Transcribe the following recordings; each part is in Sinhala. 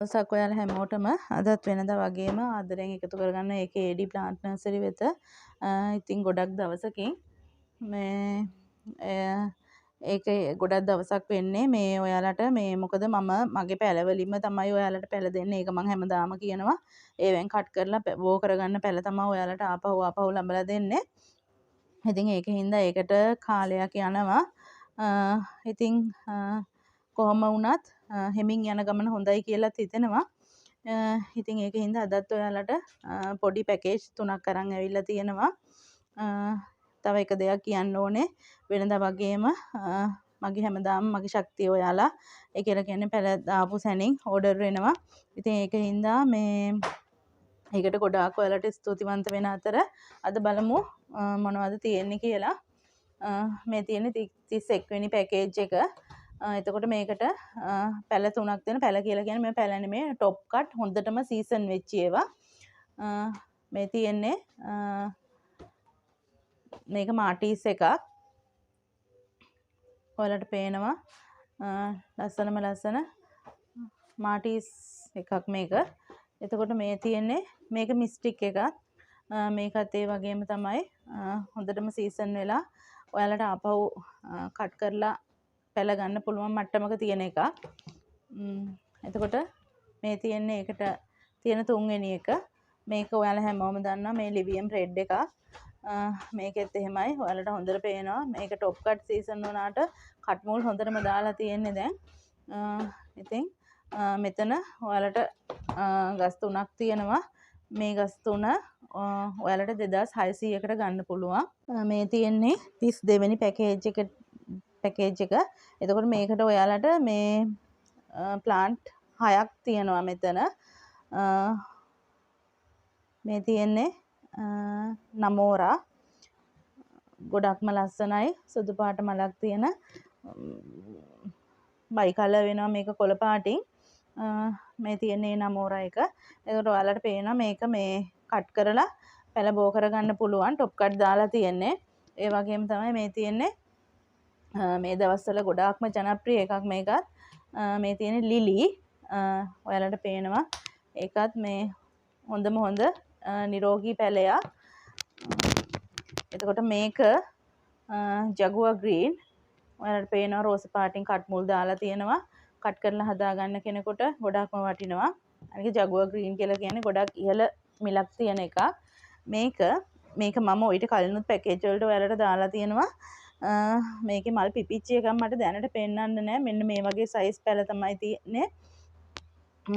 දවසක් ඔයාලා හැමෝටම අදත් වෙනදා වගේම ආදරෙන් එකතු කරගන්න ඒකේ AD ප්ලාන්ට් නර්සරි වෙත. ඉතින් ගොඩක් දවසකින් මේ ඒකේ ගොඩක් දවසක් වෙන්නේ මේ ඔයාලට මේ මොකද මම මගේ පැලවලින්ම තමයි ඔයාලට පැල දෙන්නේ. ඒක මම හැමදාම කියනවා. ඒවෙන් කට් කරලා බෝ කරගන්න පැල තමයි ඔයාලට ආපහු ලැබලා දෙන්නේ. ඉතින් ඒකින්ද ඒකට කාලයක් යනවා. ඉතින් කොහොම වුණත් හෙමින් යන ගමන හොඳයි කියලාත් හිතෙනවා. ඉතින් ඒකින්ද අදත් ඔයාලට පොඩි පැකේජ් 3ක් අරන් ඇවිල්ලා තියෙනවා. තව එක දෙයක් කියන්න ඕනේ. වෙනදා වගේම මගේ හැමදාම මගේ ශක්තිය ඔයාලා ඒ කියලා කියන්නේ පැල දාපු සැනින් ඕඩර් වෙනවා. ඉතින් ඒකින්ද මේ ඒකට ගොඩාක් ඔයාලට ස්තුතිවන්ත වෙන අතර අද බලමු මොනවද තියෙන්නේ කියලා. මේ තියෙන්නේ 31 වෙනි පැකේජ් එක. එතකොට මේකට පැල 3ක් දෙන පැල කියලා කියන්නේ මේ පැල නෙමෙයි টොප් කට් හොඳටම සීසන් වෙච්ච ඒවා. මේ තියෙන්නේ මේක මාටිස් එකක්. ඔයාලට පේනවා ලස්සන මාටිස් එකක් මේක. එතකොට මේ තියෙන්නේ මේක මිස්ටික් එකක්. මේකත් ඒ වගේම තමයි හොඳටම සීසන් වෙලා ඔයාලට ආපහු කට් කරලා පැල ගන්න පුළුවන් මට්ටමක තියෙන එකක්. එතකොට මේ තියෙන්නේ ඒකට තියෙන 3 වෙනි එක. මේක ඔයාලා හැමෝම දන්නවා මේ ලිවියම් රෙඩ් එකක්. මේකෙත් එහෙමයි. ඔයාලට හොඳට පේනවා. මේක টොප් කට් සීසන් වුණාට කට් මූල් හොඳටම දාලා තියෙන්නේ දැන්. ඉතින් මෙතන ඔයාලට ගස් 3ක් තියෙනවා. මේ ගස් 3 ඔයාලට 2600කට ගන්න පුළුවන්. මේ තියෙන්නේ 32 වෙනි පැකේජ් එක. එතකොට මේකට ඔයාලට මේ ප්ලාන්ට් 6ක් තියෙනවා මෙතන. මේ තියෙන්නේ නමෝරා. ගොඩක්ම ලස්සනයි. සුදු පාට මලක් තියෙන බයි කලර් වෙනවා මේක කොළ පාටින්. මේ තියෙන්නේ නමෝරා එක. එතකොට ඔයාලට පේනවා මේක මේ කට් කරලා පැල බෝ කරගන්න පුළුවන්. টොප් කට් දාලා තියෙන්නේ. ඒ වගේම තමයි මේ තියෙන්නේ මේ දවස්වල ගොඩාක්ම ජනප්‍රිය එකක් මේකත්. මේ තියෙන්නේ ලිලි. ඔයාලට පේනවා ඒකත් මේ හොඳම හොඳ නිරෝගී පැලයක්. එතකොට මේක ජගුවා ග්‍රීන්. ඔයාලට පේනවා රෝස පාටින් කට් මුල් දාලා තියෙනවා. කට් කරලා හදාගන්න කෙනෙකුට ගොඩක්ම වටිනවා. අනික ජගුවා ග්‍රීන් කියලා කියන්නේ ගොඩක් ඉහළ මිලක් තියෙන එකක්. මේක මම ඊට කලිනුත් පැකේජ් වලට ඔයාලට දාලා තියෙනවා. මේකේ මල් පිපිච්ච එකක් මට දැනට පෙන්වන්න නෑ. මෙන්න මේ වගේ සයිස් පැල තමයි තියෙන්නේ.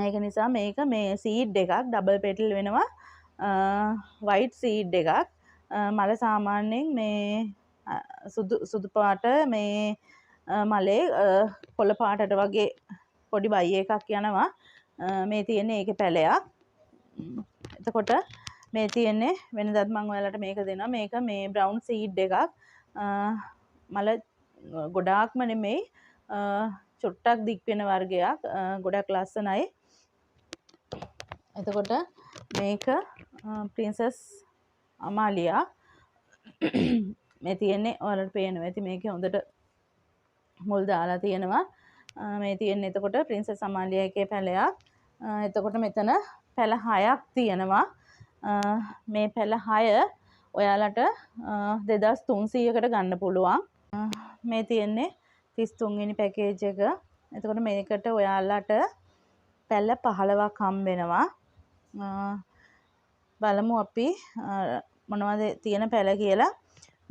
ඒක නිසා මේක මේ සීඩ් එකක් ඩබල් පෙටල් වෙනවා. වයිට් සීඩ් එකක්. මල සාමාන්‍යයෙන් මේ සුදු පාට මේ මලේ කොළ පාටට වගේ පොඩි බයි එකක් යනවා. මේ තියෙන්නේ ඒකේ පැලයක්. එතකොට මේ තියෙන්නේ වෙනදත් මම ඔයාලට මේක දෙනවා. මේක මේ බ්‍රවුන් සීඩ් එකක්. මල ගොඩාක්ම නෙමෙයි චුට්ටක් දික් වෙන වර්ගයක්. ගොඩක් ලස්සනයි. එතකොට මේක ප්‍රින්සස් අමාලියා. මේ තියෙන්නේ ඔයාලට පේනවා ඇති මේකේ හොඳට මුල් දාලා තියෙනවා. මේ තියෙන්නේ එතකොට ප්‍රින්සස් අමාලියා එකේ පැලයක්. එතකොට මෙතන පැල 6ක් තියෙනවා. මේ පැල 6 ඔයාලට 2300කට ගන්න පුළුවන්. මේ තියෙන්නේ 33 වෙනි පැකේජ් එක. එතකොට මේකට ඔයාලට පැල 15ක් හම්බ වෙනවා. බලමු අපි මොනවද තියෙන පැල කියලා.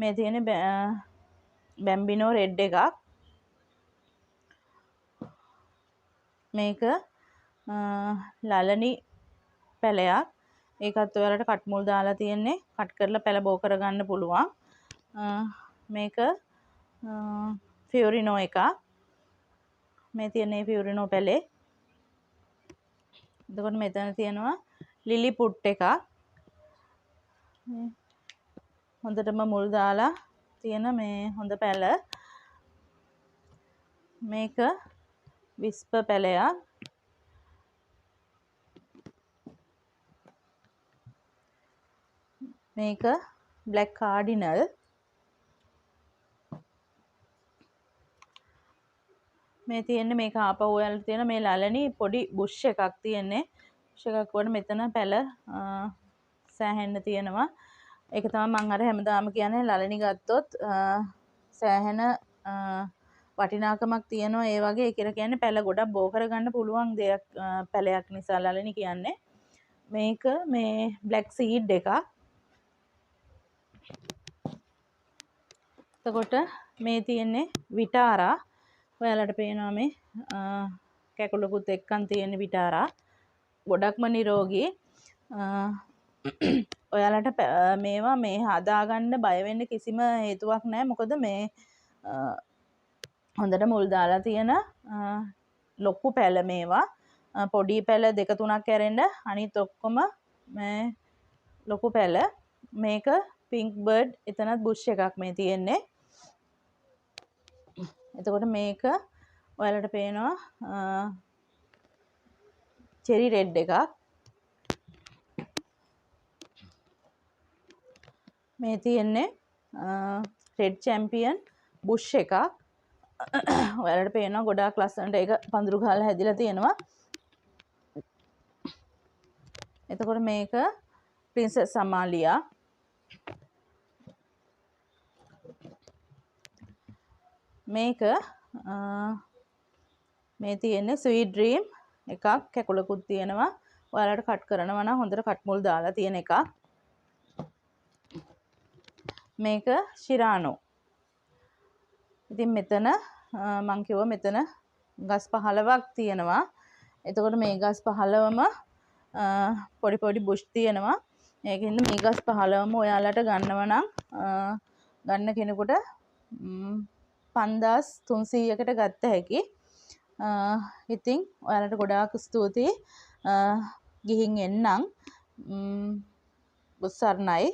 මේ තියෙන්නේ බැම්බිනෝ රෙඩ් එකක්. මේක ලලනි පැලයක්. ඒකත් ඔයාලට කට් මුල් දාලා තියෙන්නේ. කට් කරලා පැල බෝ කරගන්න පුළුවන්. මේක ෆියුරිනෝ එකක්. මේ තියෙන්නේ ෆියුරිනෝ පැලේ. එතකොට මෙතන තියෙනවා ලිලි පුට් එකක්. හොඳටම මුල් දාලා තියෙන මේ හොඳ පැල. මේක විස්ප පැලයක්. මේක බ්ලැක් කාඩිනල්. මේ තියෙන්නේ මේක ආපහු ඔයාලට තියෙන මේ ලලනි පොඩි බුෂ් එකක් තියෙන්නේ. බුෂ් එකක් වුණ මෙතන පැල සෑහෙන්න තියෙනවා. ඒක තමයි මම අර හැමදාම කියන්නේ ලලනි ගත්තොත් සෑහෙන වටිනාකමක් තියෙනවා. ඒ වගේ ඒ කියලා කියන්නේ පැල ගොඩක් බෝ කරගන්න පුළුවන් දෙයක් පැලයක් නිසා ලලනි කියන්නේ. මේක මේ බ්ලැක් සීඩ් එකක්. එතකොට මේ තියෙන්නේ විටාරා. ඔයාලට පේනවා මේ කැකුලකුත් එක්කන් තියෙන විටාරා. ගොඩක්ම නිරෝගී. ඔයාලට මේවා මේ හදාගන්න බය වෙන්න කිසිම හේතුවක් නැහැ. මොකද මේ හොඳට මුල් දාලා තියෙන ලොකු පැල මේවා. පොඩි පැල 2-3ක් ඇරෙන්න අනිත් ඔක්කොම මේ ලොකු පැල. මේක පින්ක් බර්ඩ් එතනත් බුෂ් එකක් මේ තියෙන්නේ. එතකොට මේක ඔයාලට පේනවා චෙරි රෙඩ් එකක්. මේ තියෙන්නේ රෙඩ් චැම්පියන් බුෂ් එකක්. ඔයාලට පේනවා ගොඩාක් ලස්සනට ඒක පඳුරු ගහලා හැදිලා තියෙනවා. එතකොට මේක ප්‍රින්සස් අමාලියා. මේක මේ තියෙන්නේ ස්වීට් ඩ්‍රීම් එකක්. කැකුලකුත් තියෙනවා. ඔයාලට කට් කරනවා නම් හොඳට කට් මුල් දාලා තියෙන එකක්. මේක ශිරානෝ. ඉතින් මෙතන මං කිව්වා මෙතන ගස් 15ක් තියෙනවා. එතකොට මේ ගස් 15ම පොඩි පොඩි බුෂ් තියෙනවා. ඒකින්ද මේ ගස් 15ම ඔයාලට ගන්නව නම් ගන්න කෙනෙකුට 5300කට ගත්ත හැකි. ඉතින් ඔයාලට ගොඩාක් ස්තුතියි. ගිහින් එන්නම්. බුස්සර්ණයි.